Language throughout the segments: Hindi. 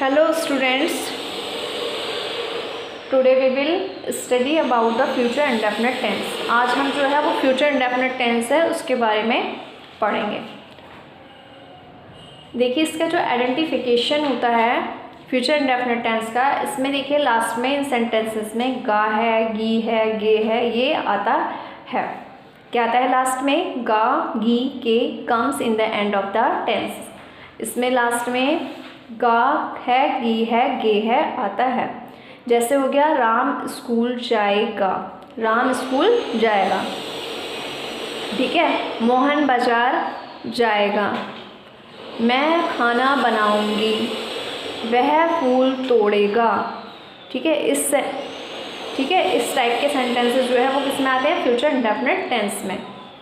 Hello students, today we will study about the future indefinite tense। आज हम जो है वो future indefinite tense है उसके बारे में पढ़ेंगे। देखिए इसका जो आइडेंटिफिकेशन होता है फ्यूचर इंडेफिनेट टेंस का, इसमें देखिए लास्ट में इन सेंटेंसेस में गा है, गी है, गे है, ये आता है। क्या आता है लास्ट में? गा, गी, के comes in the end of the tense. इसमें लास्ट में गा है, गी है, गे है आता है। जैसे हो गया राम स्कूल जाएगा, राम स्कूल जाएगा, ठीक है। मोहन बाजार जाएगा, मैं खाना बनाऊंगी, वह फूल तोड़ेगा, ठीक है। इस टाइप के सेंटेंसेस जो है वो किस में आते हैं? फ्यूचर इंडेफिनिट टेंस में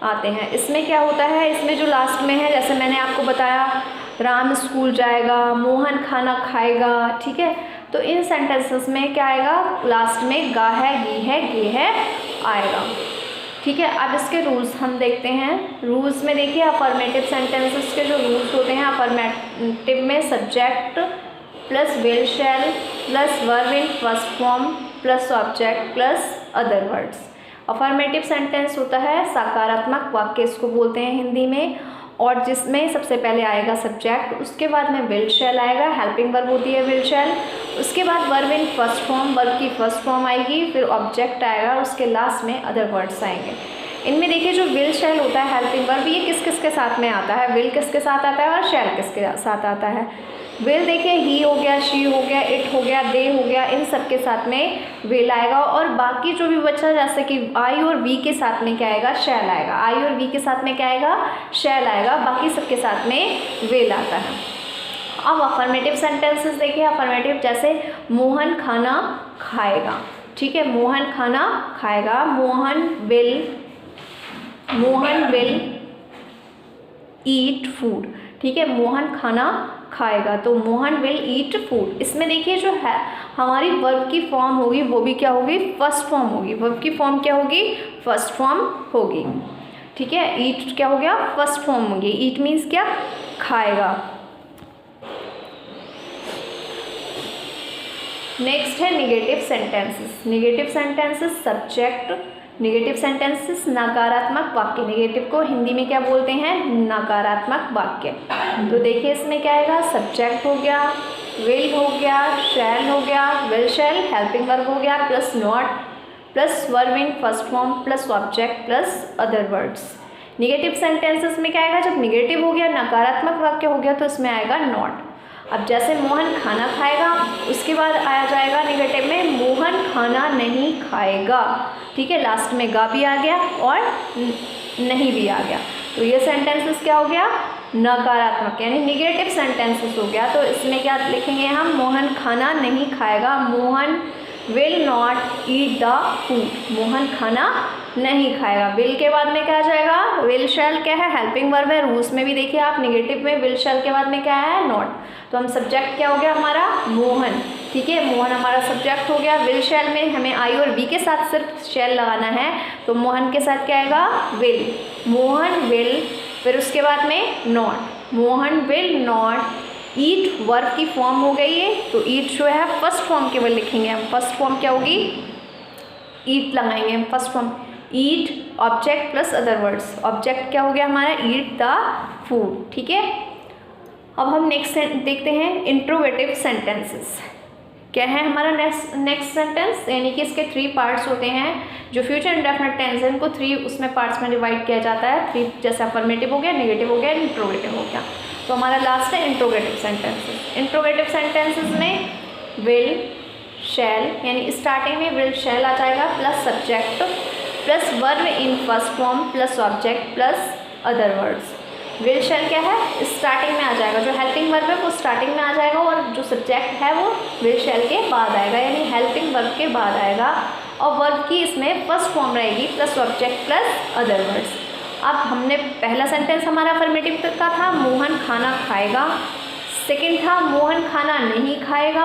आते हैं। इसमें क्या होता है, इसमें जो लास्ट में है, जैसे मैंने आपको बताया राम स्कूल जाएगा, मोहन खाना खाएगा, ठीक है। तो इन सेंटेंसेस में क्या आएगा? लास्ट में गा है, गी है, गे है आएगा, ठीक है। अब इसके रूल्स हम देखते हैं। रूल्स में देखिए अफर्मेटिव सेंटेंसेस के जो रूल्स होते हैं, अफर्मेटिव में subject plus will shell plus verb in first form plus object plus other words. Affirmative sentence होता है सकारात्मक वाक्य, इसको बोलते हैं हिंदी में, और जिसमें सबसे पहले आएगा सब्जेक्ट, उसके बाद में विल शैल आएगा, हेल्पिंग वर्ब होती है विल शैल, उसके बाद verb in first form, verb की फर्स्ट फॉर्म आएगी, फिर ऑब्जेक्ट आएगा, उसके लास्ट में अदर वर्ड्स आएंगे। इनमें देखिए जो विल शैल होता है हेल्पिंग वर्ब, ये किस किस के साथ में आता है? विल किसके साथ आता है और शैल किसके साथ आता है? विल देखिए ही हो गया, शी हो गया, इट हो गया, दे हो गया, इन सब के साथ में विल आएगा, और बाकी जो भी बचा जैसे कि आई और वी के साथ में क्या आएगा? शैल आएगा। आई और वी के साथ में क्या आएगा? शैल आएगा, बाकी सबके साथ में विल आता है। अब अफर्मेटिव सेंटेंसेस देखिए, अफर्मेटिव जैसे मोहन खाना खाएगा, ठीक है। मोहन खाना खाएगा, मोहन विल ईट फूड, ठीक है। मोहन खाना खाएगा, तो मोहन विल ईट फूड। इसमें देखिए जो है हमारी वर्ब की फॉर्म होगी वो भी क्या होगी? फर्स्ट फॉर्म होगी। वर्ब की फॉर्म क्या होगी? फर्स्ट फॉर्म होगी, ठीक है। ईट क्या हो गया? फर्स्ट फॉर्म होगी। ईट मीन्स क्या? खाएगा। नेक्स्ट है negative sentences. Negative sentences subject, negative sentences नकारात्मक वाक्य। निगेटिव को हिंदी में क्या बोलते हैं? नकारात्मक वाक्य। तो देखिए इसमें क्या आएगा? सब्जेक्ट हो गया, विल हो गया, शैल हो गया, विल शैल, हेल्पिंग वर्ब हो गया, plus not plus verb in first form plus object plus other words. Negative sentences में क्या आएगा? जब निगेटिव हो गया, नकारात्मक वाक्य हो गया, तो इसमें आएगा नॉट। अब जैसे मोहन खाना खाएगा, उसके बाद आया जाएगा निगेटिव में मोहन खाना नहीं खाएगा, ठीक है। लास्ट में गा भी आ गया और नहीं भी आ गया, तो ये सेंटेंसेस क्या हो गया? नकारात्मक, यानी निगेटिव सेंटेंसेस हो गया। तो इसमें क्या लिखेंगे हम? मोहन खाना नहीं खाएगा, Mohan will not eat the food, Mohan खाना नहीं खाएगा। विल के बाद में क्या आ जाएगा? विल शैल क्या है? हेल्पिंग वर्ब है। रूल्स में भी देखिए आप निगेटिव में विल शैल के बाद में क्या है? नॉट। तो हम सब्जेक्ट क्या हो गया हमारा? मोहन, ठीक है। मोहन हमारा सब्जेक्ट हो गया। विल शैल में हमें आई और बी के साथ सिर्फ शैल लगाना है, तो मोहन के साथ क्या आएगा? विल। मोहन विल, फिर उसके बाद में not. Mohan will not eat, verb की फॉर्म हो गई है, तो ईट जो है फर्स्ट फॉर्म केवल लिखेंगे हम। फर्स्ट फॉर्म क्या होगी? ईट लगाएंगे हम first form. Eat object plus other words. Object क्या हो गया हमारा? ईट द फूड, ठीक है। अब हम नेक्स्ट देखते हैं इंट्रोगेटिव सेंटेंसेस। क्या है हमारा नेक्स्ट सेंटेंस? यानी कि इसके 3 पार्ट्स होते हैं। जो फ्यूचर इंडेफिनिट टेंस है इनको 3 उसमें पार्ट्स में डिवाइड किया जाता है। 3 जैसे अफर्मेटिव हो गया, नेगेटिव हो गया, इंट्रोगेटिव हो गया। तो हमारा लास्ट है इंट्रोगेटिव सेंटेंसेस। इंट्रोगेटिव सेंटेंसेस में विल शैल, यानी स्टार्टिंग में विल शैल आ जाएगा, plus subject plus verb in first form plus object plus other words. Will शैल क्या है? स्टार्टिंग में आ जाएगा। जो हेल्पिंग वर्ब है वो स्टार्टिंग में आ जाएगा, और जो सब्जेक्ट है वो विल शैल के बाद आएगा, यानी हेल्पिंग वर्ब के बाद आएगा, और वर्ब की इसमें फर्स्ट फॉर्म रहेगी plus object plus other words. अब हमने पहला सेंटेंस हमारा अफर्मेटिव का था, मोहन खाना खाएगा। सेकंड था मोहन खाना नहीं खाएगा।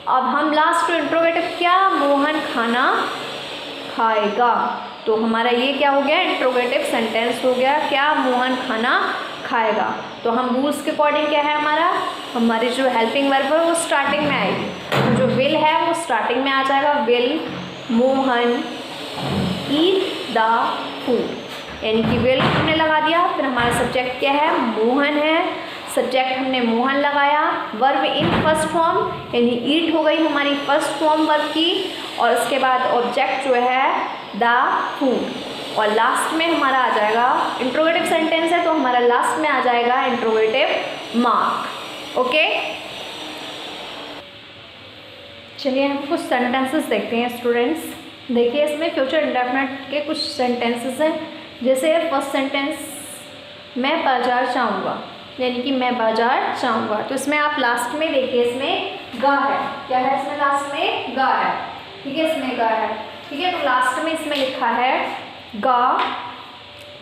अब हम लास्ट इंट्रोगेटिव क्या? मोहन खाना खाएगा। तो हमारा ये क्या हो गया? इंट्रोगेटिव सेंटेंस हो गया। क्या? मोहन खाना खाएगा। तो हम रूल्स के अकॉर्डिंग क्या है हमारी जो हेल्पिंग वर्ब है वो स्टार्टिंग में आएगी। तो जो विल है वो स्टार्टिंग में आ जाएगा। Will Mohan eat the food, यानी कि विल हमने लगा दिया। फिर हमारा सब्जेक्ट क्या है, मोहन है, सब्जेक्ट हमने मोहन लगाया। वर्ब इन फर्स्ट फॉर्म यानी ईट हो गई हमारी फर्स्ट फॉर्म वर्ब की, और उसके बाद ऑब्जेक्ट जो है द फूड, और लास्ट में हमारा आ जाएगा इंट्रोगेटिव सेंटेंस है तो हमारा लास्ट में आ जाएगा इंट्रोगेटिव मार्क। ओके, चलिए हम कुछ सेंटेंसेस देखते हैं स्टूडेंट्स। देखिए इसमें फ्यूचर इंडेफिनिट के कुछ सेंटेंसेस हैं। जैसे फर्स्ट सेंटेंस, मैं बाजार जाऊंगा, यानी कि मैं बाजार जाऊंगा। तो इसमें आप लास्ट में देखिए इसमें गा है, क्या है इसमें लास्ट में गा है, ठीक है, इसमें गा है, ठीक है। तो लास्ट में इसमें लिखा है गा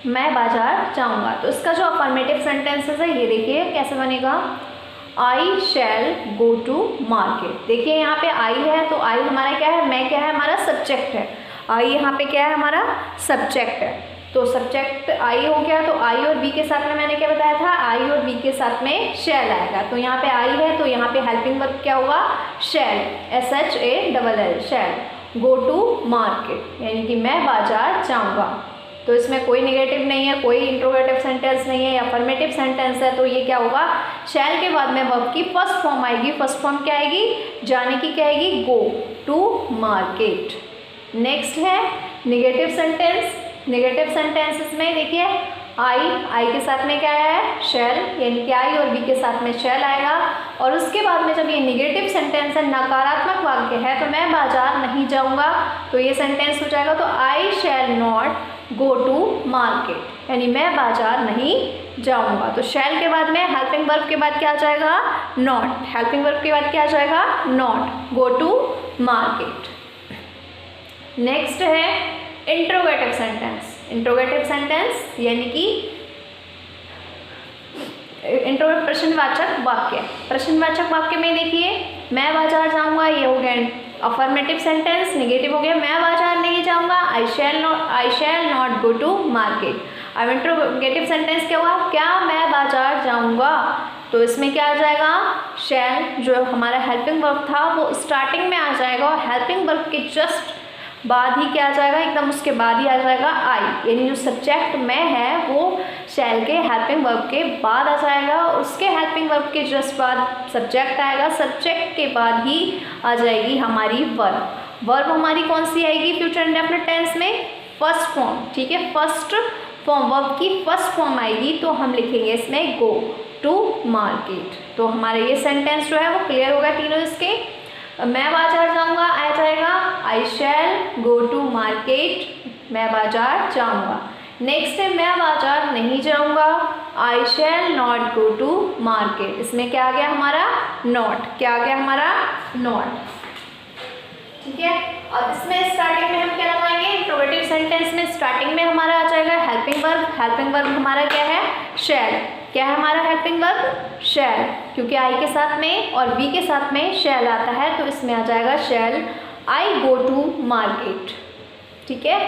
मैं बाजार जाऊंगा। तो इसका जो अफर्मेटिव सेंटेंसेस है ये देखिए कैसे बनेगा, आई शैल गो टू मार्केट। देखिए यहाँ पे आई है तो आई हमारा क्या है, मैं क्या है हमारा सब्जेक्ट है। आई यहाँ पे क्या है हमारा सब्जेक्ट है। तो सब्जेक्ट आई हो गया, तो आई और बी के साथ में मैंने क्या बताया था, आई और बी के साथ में शैल आएगा। तो यहाँ पे आई है तो यहाँ पे हेल्पिंग वर्ब क्या होगा, shall, SHALL, shall go to market, यानी कि मैं बाजार जाऊँगा। तो इसमें कोई नेगेटिव नहीं है, कोई इंट्रोगेटिव सेंटेंस नहीं है, या अफर्मेटिव सेंटेंस है। तो ये क्या होगा, शैल के बाद में वर्ब की फर्स्ट फॉर्म आएगी। फर्स्ट फॉर्म क्या आएगी, जाने की क्या आएगी, गो टू मार्केट। नेक्स्ट है नेगेटिव सेंटेंस। नेगेटिव सेंटेंसेस में देखिए आई के साथ में क्या आया है, शैल, यानी कि आई और बी के साथ में शैल आएगा। और उसके बाद में जब ये नेगेटिव सेंटेंस है, नकारात्मक वाक्य है, तो मैं बाजार नहीं जाऊंगा, तो ये सेंटेंस हो जाएगा तो I shall not go to market, यानी मैं बाजार नहीं जाऊंगा। तो शैल के बाद में हेल्पिंग वर्ब के बाद क्या आ जाएगा, नॉट। हेल्पिंग वर्ब के बाद क्या आ जाएगा, not go to market. Next है इंट्रोगेटिव सेंटेंस। इंट्रोगेटिव सेंटेंस यानी कि प्रश्नवाचक वाक्य। प्रश्नवाचक वाक्य में देखिए मैं बाजार जाऊंगा, ये हो गया अफर्मेटिव सेंटेंस। नेगेटिव हो गया मैं बाजार नहीं जाऊंगा, I shall not go to market. अब इंट्रोगेटिव सेंटेंस क्या हुआ, क्या मैं बाजार जाऊंगा। तो इसमें क्या आ जाएगा, शैल जो हमारा हेल्पिंग वर्ब था वो स्टार्टिंग में आ जाएगा, और हेल्पिंग वर्ब के जस्ट बाद ही क्या आ जाएगा, एकदम उसके बाद ही आ जाएगा आई, यानी जो सब्जेक्ट मैं है वो शैल के हेल्पिंग वर्ब के बाद आ जाएगा। उसके हेल्पिंग वर्ब के जस्ट बाद सब्जेक्ट आएगा, सब्जेक्ट के बाद ही आ जाएगी हमारी वर्ब। वर्ब हमारी कौन सी आएगी फ्यूचर इंडेफिनिट टेंस में, फर्स्ट फॉर्म, ठीक है, फर्स्ट फॉर्म, वर्ब की फर्स्ट फॉर्म आएगी। तो हम लिखेंगे इसमें गो टू मार्केट। तो हमारे ये सेंटेंस जो है वो क्लियर होगा तीनों इसके। मैं बाजार जाऊंगा आ जाएगा आई शैल गो टू मार्केट, मैं बाजार जाऊंगा। नेक्स्ट है मैं बाजार नहीं जाऊंगा, I shall not go to market. इसमें क्या आ गया हमारा, नॉट, क्या आ गया हमारा, नॉट, ठीक है। और इसमें स्टार्टिंग में हम क्या लगाएंगे, इंट्रोगेटिव सेंटेंस में स्टार्टिंग में हमारा आ जाएगा हेल्पिंग वर्ब। हेल्पिंग वर्ब हमारा क्या है, शैल। क्या है हमारा हेल्पिंग वर्ब, शैल, क्योंकि आई के साथ में और बी के साथ में शैल आता है, तो इसमें आ जाएगा शैल आई गो टू मार्केट, ठीक है।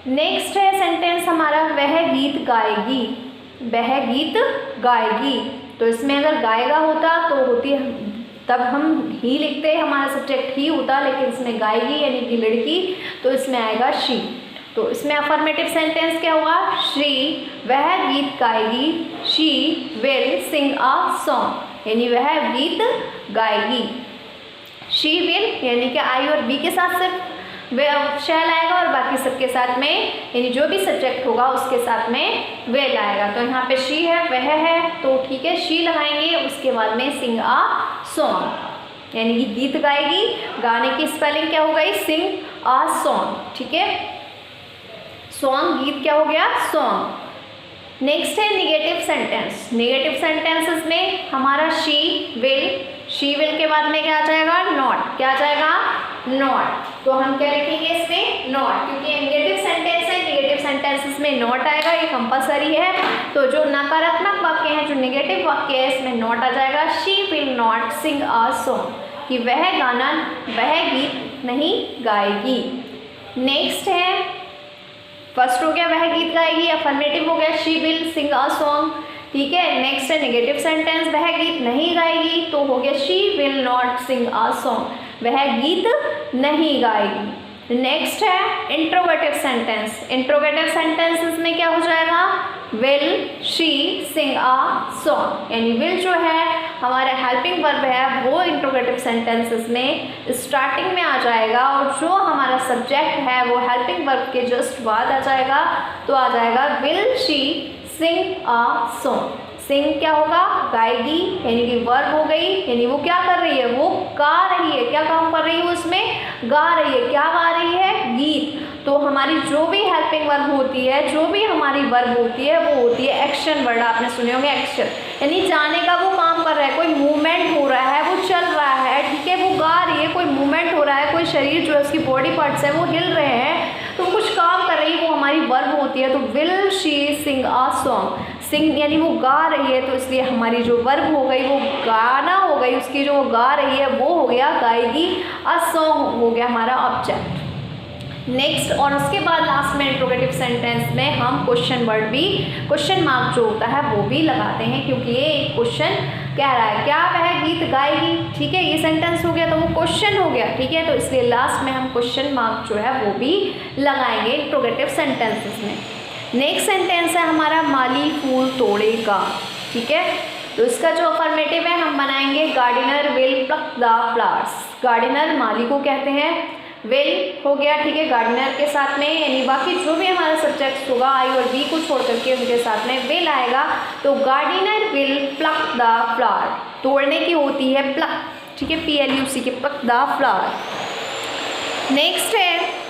नेक्स्ट है सेंटेंस हमारा वह गीत गाएगी, वह गीत गाएगी। तो इसमें अगर गाएगा होता तो होती तब हम ही लिखते, हमारा सब्जेक्ट ही होता, लेकिन इसमें गाएगी यानी कि लड़की, तो इसमें आएगा शी। तो इसमें अफर्मेटिव सेंटेंस क्या होगा, शी वह गीत गाएगी, she will sing a song, यानी वह गीत गाएगी। शी विल यानी कि आई और बी के साथ सिर्फ शैल आएगा, और बाकी सबके साथ में यानी जो भी सब्जेक्ट होगा उसके साथ में विल आएगा। तो यहाँ पे शी है, वह है, तो ठीक है शी लगाएंगे। उसके बाद में सिंग अ सॉन्ग, यानी कि गीत गाएगी, गाने की स्पेलिंग क्या हो गई, सिंग अ सॉन्ग, ठीक है। सॉन्ग गीत क्या हो गया, सॉन्ग। नेक्स्ट है निगेटिव सेंटेंस। निगेटिव सेंटेंसेस में हमारा शी विल के बाद में क्या आ जाएगा, नॉट, क्या आ जाएगा, नॉट। तो हम क्या लिखेंगे इसमें, नॉट, क्योंकि निगेटिव सेंटेंस है, निगेटिव सेंटेंसेस में नॉट आएगा, ये कंपलसरी है। तो जो नकारात्मक वाक्य है, जो निगेटिव वाक्य है, इसमें नॉट आ जाएगा। She will not sing a song, कि वह गाना, वह गीत नहीं गाएगी। नेक्स्ट है फर्स्ट हो गया वह गीत गाएगी, अफर्मेटिव हो गया she will sing a song. ठीक है। नेक्स्ट है नेगेटिव सेंटेंस, वह गीत नहीं गाएगी, तो हो गया she will not sing a song, वह गीत नहीं गाएगी। नेक्स्ट है इंट्रोगेटिव सेंटेंस, इंट्रोगेटिव सेंटेंसेस में क्या हो जाएगा, will she sing a song, यानी विल जो है हमारा हेल्पिंग वर्ब है वो इंट्रोगेटिव सेंटेंसेस में स्टार्टिंग में आ जाएगा, और जो हमारा सब्जेक्ट है वो हेल्पिंग वर्ब के जस्ट बाद आ जाएगा, तो आ जाएगा will she sing a song. Sing क्या होगा, गाएगी, यानी कि वर्ब हो गई, यानी वो क्या कर रही है, वो गा रही है, क्या काम कर रही है उसमें, गा रही है, क्या गा रही है, गीत। तो हमारी जो भी हेल्पिंग वर्ब होती है, जो भी हमारी वर्ब होती है वो होती है एक्शन वर्ड, आपने सुने होंगे एक्शन, यानी जाने का वो काम कर रहा है, कोई मूवमेंट हो रहा है, वो चल रहा है, ठीक है, वो गा रही है, कोई मूवमेंट हो रहा है, कोई शरीर जो है उसकी बॉडी पार्ट्स है वो हिल रहे हैं, तो कुछ काम कर रही है, वो हमारी वर्ब होती है। तो will she sing a song, sing यानी वो गा रही है, तो इसलिए हमारी जो वर्ब हो गई वो गाना हो गई, उसकी जो वो गा रही है वो हो गया गाएगी, अ सॉन्ग हो गया हमारा ऑब्जेक्ट। नेक्स्ट, और उसके बाद लास्ट में इंट्रोगेटिव सेंटेंस में हम क्वेश्चन वर्ड भी, क्वेश्चन मार्क जो होता है वो भी लगाते हैं, क्योंकि ये एक क्वेश्चन कह रहा है, क्या वह गीत गाएगी, ठीक है, ये सेंटेंस हो गया तो वो क्वेश्चन हो गया, ठीक है, तो इसलिए लास्ट में हम क्वेश्चन मार्क जो है वो भी लगाएंगे इंट्रोगेटिव सेंटेंसेस में। नेक्स्ट सेंटेंस है हमारा माली फूल तोड़ेगा, ठीक है, तो इसका जो अफर्मेटिव है हम बनाएंगे gardener will pluck the flowers, gardener माली को कहते हैं, विल हो गया, ठीक है, गार्डनर के साथ में, यानी बाकी जो भी हमारा सब्जेक्ट होगा आई और बी को छोड़ करके उनके साथ में विल आएगा, तो gardener will pluck the flower, तोड़ने की होती है प्लक, ठीक है, PLUC के प्लक द फ्लावर। नेक्स्ट है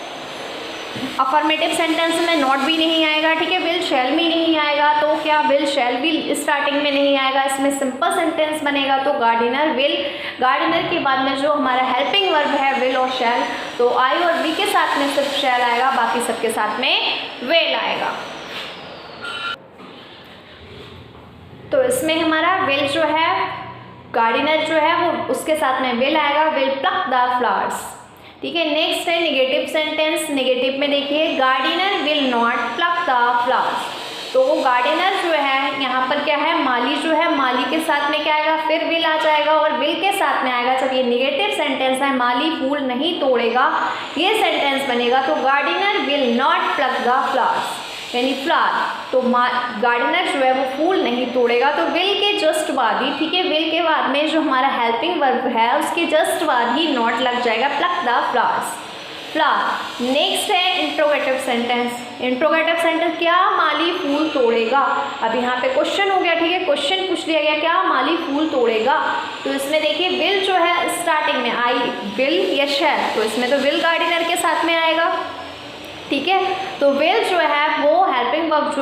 अफर्मेटिव सेंटेंस में नॉट भी नहीं आएगा, ठीक है, विल शैल भी नहीं आएगा, तो क्या विल शैल भी स्टार्टिंग में नहीं आएगा, इसमें सिंपल सेंटेंस बनेगा, तो गार्डनर विल, गार्डनर के बाद में जो हमारा हेल्पिंग वर्ब है विल और शैल, तो आई और बी के साथ में सिर्फ शैल आएगा, बाकी सबके साथ में विल आएगा। तो इसमें हमारा विल जो है, गार्डनर जो है वो उसके साथ में विल आएगा, विल प्लक द फ्लावर्स, ठीक है। नेक्स्ट है नेगेटिव सेंटेंस, नेगेटिव में देखिए gardener will not pluck the flowers, तो गार्डनर जो है यहाँ पर क्या है, माली जो है, माली के साथ में क्या आएगा, फिर विल आ जाएगा, और विल के साथ में आएगा, जब ये नेगेटिव सेंटेंस है माली फूल नहीं तोड़ेगा, ये सेंटेंस बनेगा, तो gardener will not pluck the flowers, यानी फ्लावर, तो गार्डनर जो है वो फूल नहीं तोड़ेगा, तो विल के जस्ट बाद ही, ठीक है, विल के बाद में जो हमारा हेल्पिंग वर्ब है उसके जस्ट बाद ही नॉट लग जाएगा, plug the flowers, flower. Next है इंट्रोगेटिव सेंटेंस, इंट्रोगेटिव सेंटेंस, क्या माली फूल तोड़ेगा, अब यहाँ पे क्वेश्चन हो गया, ठीक है, क्वेश्चन पूछ लिया गया, क्या माली फूल तोड़ेगा, तो इसमें देखिए विल जो है स्टार्टिंग में आई, विल या शैल, तो इसमें तो विल गार्डनर के साथ में आएगा, ठीक है, तो विल जो है वो हेल्पिंग वर्ब जो